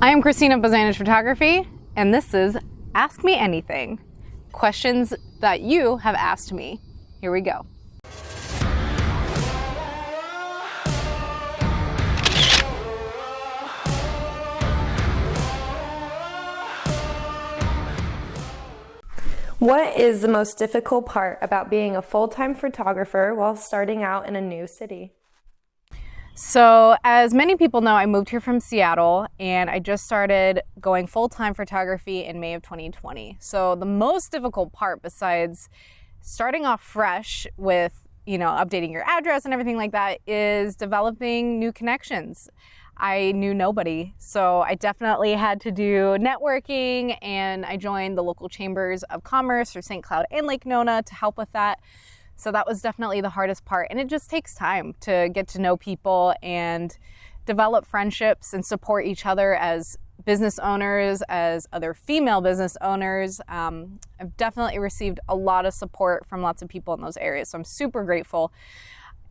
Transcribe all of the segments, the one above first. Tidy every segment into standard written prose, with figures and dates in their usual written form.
I am Christina of Bazanage Photography, and this is Ask Me Anything. Questions that you have asked me. Here we go. What is the most difficult part about being a full-time photographer while starting out in a new city? So, as many people know, I moved here from Seattle and I just started going full-time photography in May of 2020. So the most difficult part, besides starting off fresh with, updating your address and everything like that, is developing new connections. I knew nobody, so I definitely had to do networking, and I joined the local chambers of commerce for St. Cloud and Lake Nona to help with that. So that was definitely the hardest part, and it just takes time to get to know people and develop friendships and support each other as business owners, as other female business owners. I've definitely received a lot of support from lots of people in those areas, so I'm super grateful.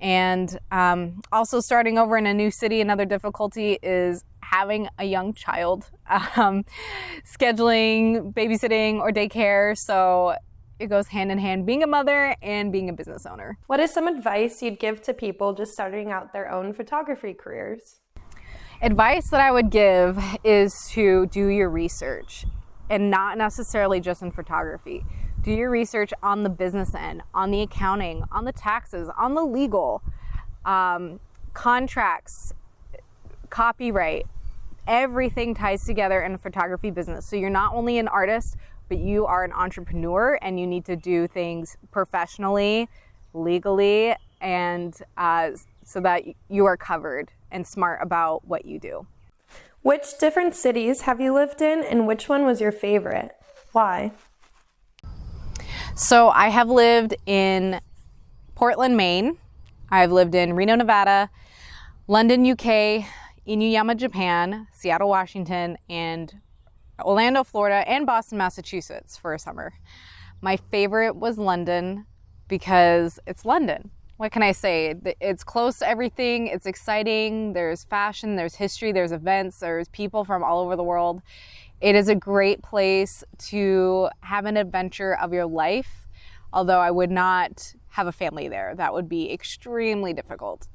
And also starting over in a new city, another difficulty is having a young child, scheduling babysitting or daycare. So it goes hand in hand, being a mother and being a business owner. What is some advice you'd give to people just starting out their own photography careers? Advice that I would give is to do your research, and not necessarily just in photography. Do your research on the business end, on the accounting, on the taxes, on the legal, contracts, copyright. Everything ties together in a photography business. So you're not only an artist, but you are an entrepreneur, and you need to do things professionally, legally, and so that you are covered and smart about what you do. Which different cities have you lived in, and which one was your favorite? Why? So I have lived in Portland, Maine. I've lived in Reno, Nevada, London, UK, Inuyama, Japan, Seattle, Washington, and Orlando, Florida, and Boston, Massachusetts for a summer. My favorite was London because it's London. What can I say? It's close to everything. It's exciting. There's fashion, there's history, there's events, there's people from all over the world. It is a great place to have an adventure of your life, although I would not have a family there. That would be extremely difficult.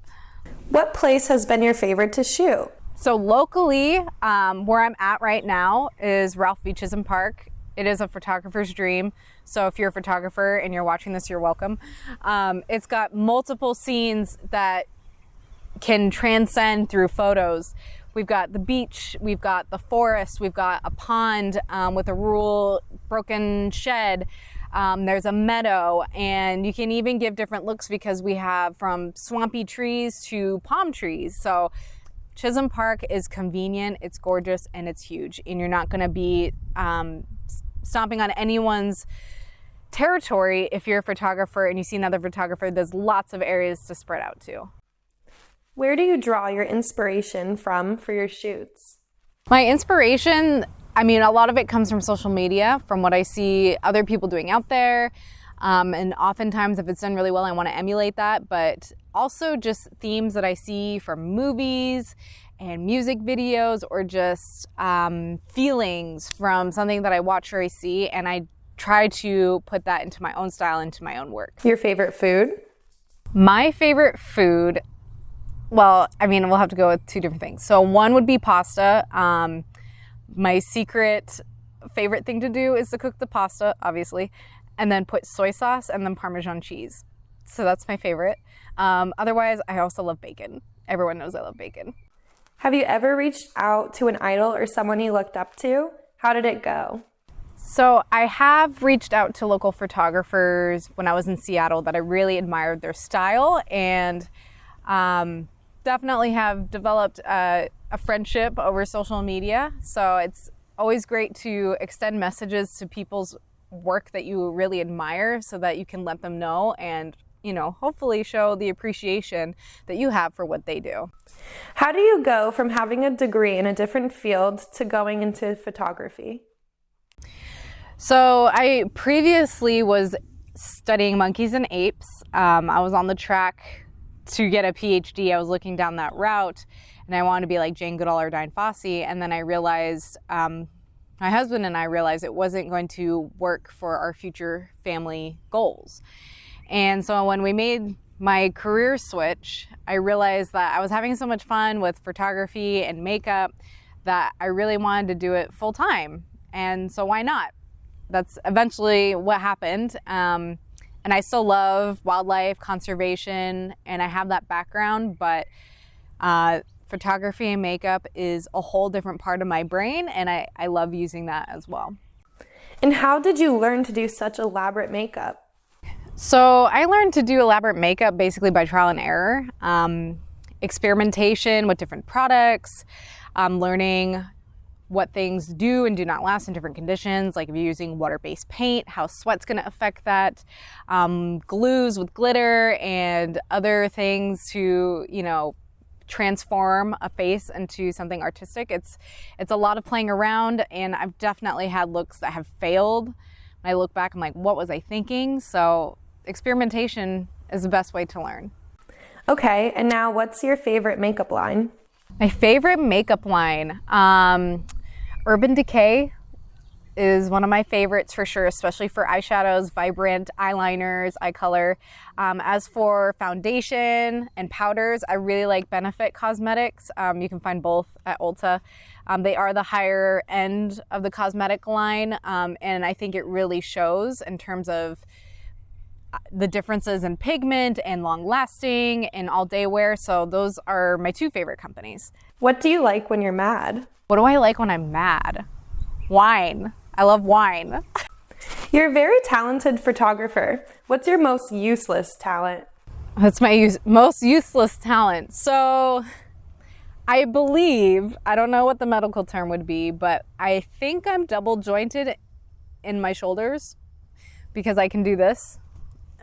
What place has been your favorite to shoot? So locally, where I'm at right now is Ralph V. Chisholm Park. It is a photographer's dream. So if you're a photographer and you're watching this, you're welcome. It's got multiple scenes that can transcend through photos. We've got the beach, we've got the forest, we've got a pond with a rural broken shed. There's a meadow, and you can even give different looks because we have from swampy trees to palm trees. So Chisholm Park is convenient, it's gorgeous, and it's huge. And you're not gonna be stomping on anyone's territory if you're a photographer and you see another photographer. There's lots of areas to spread out to. Where do you draw your inspiration from for your shoots? My inspiration, a lot of it comes from social media, from what I see other people doing out there. And oftentimes if it's done really well, I want to emulate that, but also just themes that I see from movies and music videos, or just feelings from something that I watch or I see, and I try to put that into my own style, into my own work. Your favorite food? My favorite food, we'll have to go with two different things. So one would be pasta. My secret favorite thing to do is to cook the pasta, obviously, and then put soy sauce and then Parmesan cheese. So that's my favorite. Otherwise, I also love bacon. Everyone knows I love bacon. Have you ever reached out to an idol or someone you looked up to? How did it go? So I have reached out to local photographers when I was in Seattle that I really admired their style, and definitely have developed a friendship over social media. So it's always great to extend messages to people's work that you really admire so that you can let them know and hopefully show the appreciation that you have for what they do. How do you go from having a degree in a different field to going into photography? So I previously was studying monkeys and apes. I was on the track to get a PhD. I was looking down that route, and I wanted to be like Jane Goodall or Diane Fossey. And then I realized, my husband and I realized it wasn't going to work for our future family goals. And so when we made my career switch, I realized that I was having so much fun with photography and makeup that I really wanted to do it full time. And so why not? That's eventually what happened. And I still love wildlife conservation and I have that background, but photography and makeup is a whole different part of my brain, and I love using that as well. And how did you learn to do such elaborate makeup? So I learned to do elaborate makeup basically by trial and error, experimentation with different products, learning what things do and do not last in different conditions, like if you're using water-based paint, how sweat's going to affect that, glues with glitter and other things to, transform a face into something artistic. It's a lot of playing around, and I've definitely had looks that have failed. When I look back, I'm like, what was I thinking? So experimentation is the best way to learn. Okay, and now what's your favorite makeup line? My favorite makeup line, Urban Decay is one of my favorites for sure, especially for eyeshadows, vibrant eyeliners, eye color. As for foundation and powders, I really like Benefit Cosmetics. You can find both at Ulta. They are the higher end of the cosmetic line, and I think it really shows in terms of the differences in pigment and long lasting and all day wear. So those are my two favorite companies. What do you like when you're mad? What do I like when I'm mad? Wine. I love wine. You're a very talented photographer. What's your most useless talent? That's my most useless talent. So I believe, I don't know what the medical term would be, but I think I'm double jointed in my shoulders because I can do this.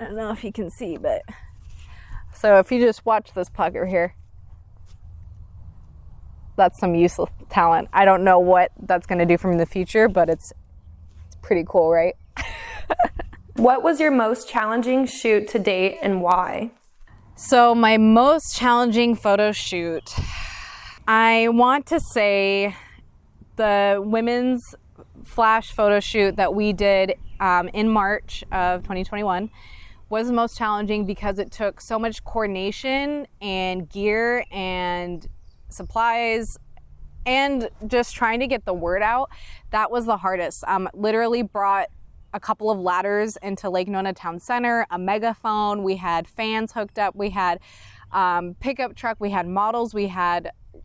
I don't know if you can see, but so if you just watch this pucker here, that's some useless talent. I don't know what that's going to do for me in the future, but it's pretty cool, right? What was your most challenging shoot to date and why? So my most challenging photo shoot, I want to say the women's flash photo shoot that we did in March of 2021 was the most challenging because it took so much coordination and gear and supplies and just trying to get the word out. That was the hardest. Literally brought a couple of ladders into Lake Nona Town Center, a megaphone, we had fans hooked up, we had pickup truck, we had models, we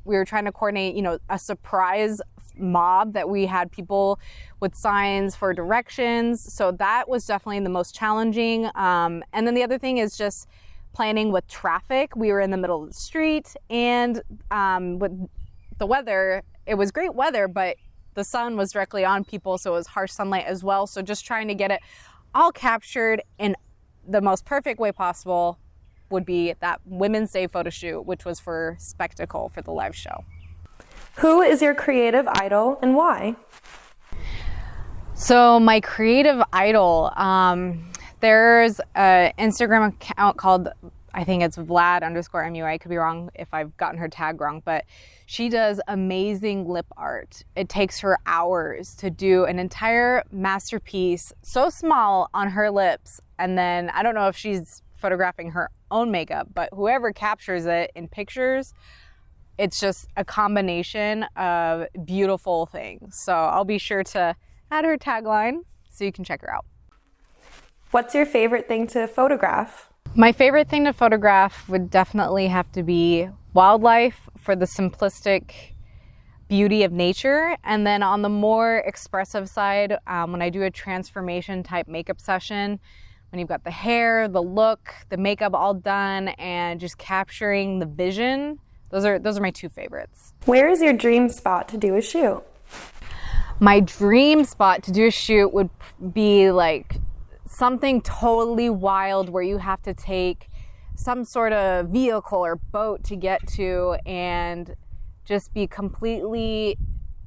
were trying to coordinate, a surprise mob that we had people with signs for directions. So that was definitely the most challenging. And then the other thing is just planning with traffic. We were in the middle of the street, and with the weather, it was great weather, but the sun was directly on people, so it was harsh sunlight as well. So just trying to get it all captured in the most perfect way possible would be that Women's Day photo shoot, which was for Spectacle for the live show. Who is your creative idol and why? So my creative idol, there's an Instagram account called, I think it's Vlad_MUI. I could be wrong if I've gotten her tag wrong, but she does amazing lip art. It takes her hours to do an entire masterpiece so small on her lips. And then I don't know if she's photographing her own makeup, but whoever captures it in pictures, it's just a combination of beautiful things. So I'll be sure to add her tagline so you can check her out. What's your favorite thing to photograph? My favorite thing to photograph would definitely have to be wildlife for the simplistic beauty of nature. And then on the more expressive side, when I do a transformation type makeup session, when you've got the hair, the look, the makeup all done, and just capturing the vision, those are my two favorites. Where is your dream spot to do a shoot? My dream spot to do a shoot would be like something totally wild where you have to take some sort of vehicle or boat to get to and just be completely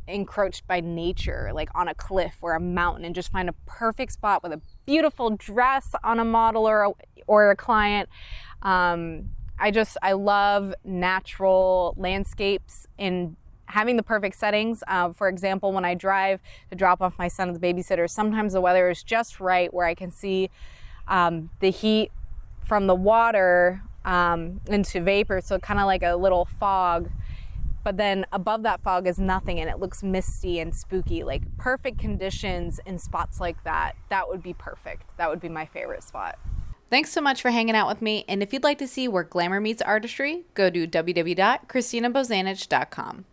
encroached by nature, like on a cliff or a mountain, and just find a perfect spot with a beautiful dress on a model or a client. I love natural landscapes and having the perfect settings. For example, when I drive to drop off my son at the babysitter, sometimes the weather is just right where I can see the heat from the water into vapor, so kind of like a little fog. But then above that fog is nothing and it looks misty and spooky. Like perfect conditions in spots like that, that would be perfect. That would be my favorite spot. Thanks so much for hanging out with me. And if you'd like to see where glamour meets artistry, go to www.christinabozanich.com.